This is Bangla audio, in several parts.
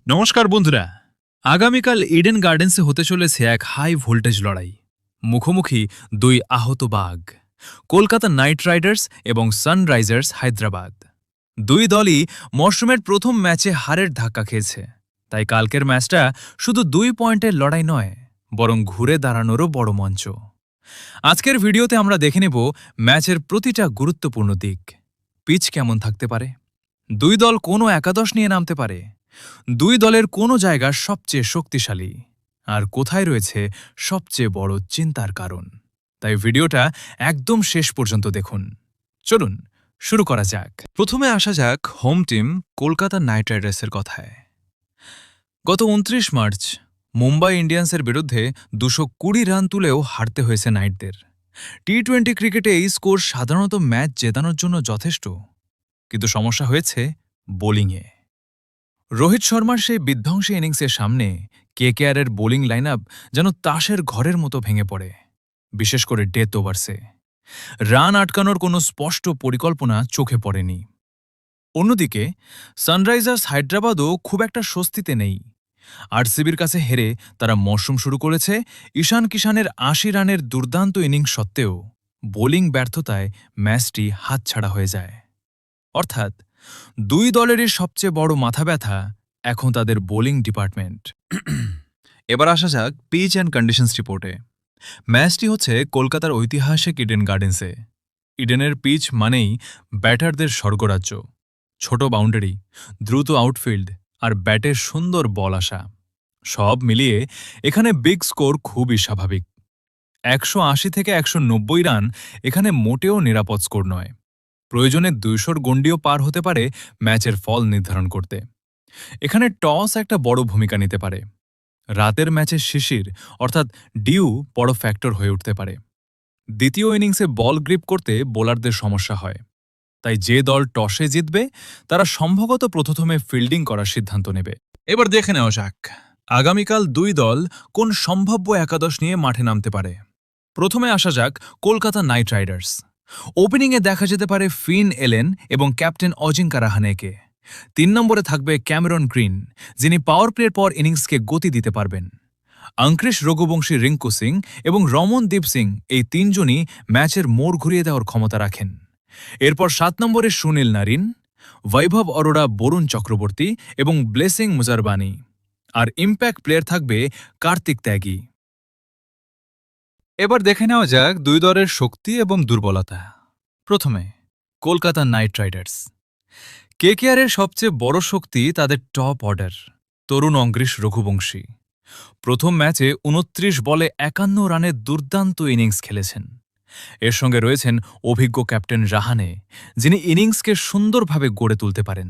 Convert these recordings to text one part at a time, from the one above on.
নমস্কার বন্ধুরা, আগামীকাল ইডেন গার্ডেন্সে হতে চলেছে এক হাই ভোল্টেজ লড়াই। মুখোমুখি দুই আহত বাঘ, কলকাতা নাইট রাইডার্স এবং সানরাইজার্স হায়দ্রাবাদ। দুই দলই মরশুমের প্রথম ম্যাচে হারের ধাক্কা খেয়েছে, তাই কালকের ম্যাচটা শুধু 2 পয়েন্টের লড়াই নয়, বরং ঘুরে দাঁড়ানোরও বড় মঞ্চ। আজকের ভিডিওতে আমরা দেখে নেব ম্যাচের প্রতিটা গুরুত্বপূর্ণ দিক। পিচ কেমন থাকতে পারে, দুই দল কোনো একাদশ নিয়ে নামতে পারে, দুই দলের কোনো জায়গা সবচেয়ে শক্তিশালী, আর কোথায় রয়েছে সবচেয়ে বড় চিন্তার কারণ। তাই ভিডিওটা একদম শেষ পর্যন্ত দেখুন। চলুন শুরু করা যাক। প্রথমে আসা যাক হোম টিম কলকাতা নাইট রাইডার্সের কথায়। গত 29 মার্চ মুম্বাই ইন্ডিয়ান্সের বিরুদ্ধে 220 রান তুলেও হারতে হয়েছে নাইটদের। টি-20 ক্রিকেটে এই স্কোর সাধারণত ম্যাচ জেতানোর জন্য যথেষ্ট, কিন্তু সমস্যা হয়েছে বোলিংয়ে। রোহিত শর্মার সেই বিধ্বংসী ইনিংসের সামনে কেকেআরের বোলিং লাইন আপ যেন তাসের ঘরের মতো ভেঙে পড়ে, বিশেষ করে ডেথ ওভার্সে। রান আটকানোর কোনো স্পষ্ট পরিকল্পনা চোখে পড়েনি। অন্যদিকে সানরাইজার্স হায়দ্রাবাদও খুব একটা স্বস্তিতে নেই। আরসিবির কাছে হেরে তারা মরশুম শুরু করেছে ঈশান কিষানের ৮০ রানের দুর্দান্ত ইনিংস সত্ত্বেও বোলিং ব্যর্থতায় ম্যাচটি হাতছাড়া হয়ে যায়। অর্থাৎ দুই দলেরই সবচেয়ে বড় মাথা ব্যথা এখন তাদের বোলিং ডিপার্টমেন্ট। এবার আসা যাক পিচ অ্যান্ড কন্ডিশনস রিপোর্টে। ম্যাচটি হচ্ছে কলকাতার ঐতিহাসিক ইডেন গার্ডেন্সে। ইডেনের পিচ মানেই ব্যাটারদের স্বর্গরাজ্য। ছোট বাউন্ডারি, দ্রুত আউটফিল্ড আর ব্যাটের সুন্দর বল আসা, সব মিলিয়ে এখানে বিগ স্কোর খুবই স্বাভাবিক। ১৮০ থেকে ১৯০ রান এখানে মোটেও নিরাপদ স্কোর নয়। প্রয়োজনে ২০০ গণ্ডিও পার হতে পারে ম্যাচের ফল নির্ধারণ করতে। এখানে টস একটা বড় ভূমিকা নিতে পারে। রাতের ম্যাচের শিশির অর্থাৎ ডিউ বড় ফ্যাক্টর হয়ে উঠতে পারে। দ্বিতীয় ইনিংসে বল গ্রিপ করতে বোলারদের সমস্যা হয়, তাই যে দল টসে জিতবে তারা সম্ভবত প্রথমে ফিল্ডিং করার সিদ্ধান্ত নেবে। এবার দেখে নেওয়া যাক আগামীকাল দুই দল কোন সম্ভাব্য একাদশ নিয়ে মাঠে নামতে পারে। প্রথমে আসা যাক কলকাতা নাইট রাইডার্স। ওপেনিংয়ে দেখা যেতে পারে ফিন এলেন এবং ক্যাপ্টেন অজিঙ্কা রাহানেকে। ৩ নম্বরে থাকবে ক্যামেরন গ্রিন, যিনি পাওয়ার প্লের পর ইনিংসকে গতি দিতে পারবেন। অঙ্কৃশ রঘুবংশী রিঙ্কু সিং এবং রমনদীপ সিং, এই তিনজনই ম্যাচের মোড় ঘুরিয়ে দেওয়ার ক্ষমতা রাখেন। এরপর ৭ নম্বরে সুনীল নারিন, বৈভব অরোরা, বরুণ চক্রবর্তী এবং ব্লেসিং মুজারবানি। আর ইম্প্যাক্ট প্লেয়ার থাকবে কার্তিক ত্যাগী। এবার দেখে নেওয়া যাক দুই দলের শক্তি এবং দুর্বলতা। প্রথমে কলকাতা নাইট রাইডার্স। কেকেআরের সবচেয়ে বড় শক্তি তাদের টপ অর্ডার, তরুণ অঙ্কৃশ রঘুবংশী। প্রথম ম্যাচে ২৯ বলে ৫১ রানের দুর্দান্ত ইনিংস খেলেছেন। এর সঙ্গে রয়েছেন অভিজ্ঞ ক্যাপ্টেন রাহানে, যিনি ইনিংসকে সুন্দরভাবে গড়ে তুলতে পারেন।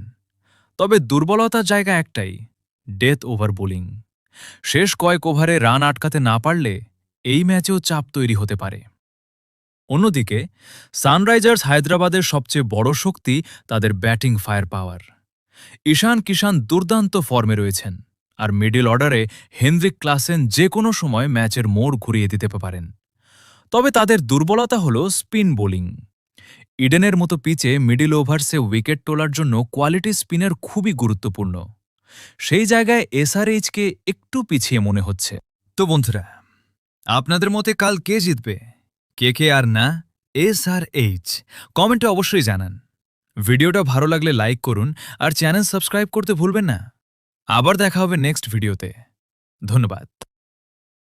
তবে দুর্বলতার জায়গা একটাই, ডেথ ওভার বোলিং। শেষ কয়েক ওভারে রান আটকাতে না পারলে এই ম্যাচেও চাপ তৈরি হতে পারে। অন্যদিকে সানরাইজার্স হায়দ্রাবাদের সবচেয়ে বড় শক্তি তাদের ব্যাটিং ফায়ার পাওয়ার। ঈশান কিষান দুর্দান্ত ফর্মে রয়েছেন, আর মিডল অর্ডারে হেনরিক ক্লাসেন যে কোনো সময় ম্যাচের মোড় ঘুরিয়ে দিতে পারেন। তবে তাদের দুর্বলতা হল স্পিন বোলিং। ইডেনের মতো পিচে মিডল ওভার্সে উইকেট তোলার জন্য কোয়ালিটি স্পিনার খুবই গুরুত্বপূর্ণ। সেই জায়গায় এসআরএইচকে একটু পিছিয়ে মনে হচ্ছে। তো বন্ধুরা, আপনাদের মতে কাল কে জিতবে, কেকেআর না এসআরএইচ? কমেন্টে অবশ্যই জানান। ভিডিওটা ভালো লাগলে লাইক করুন আর চ্যানেল সাবস্ক্রাইব করতে ভুলবেন না। আবার দেখা হবে নেক্সট ভিডিওতে। ধন্যবাদ।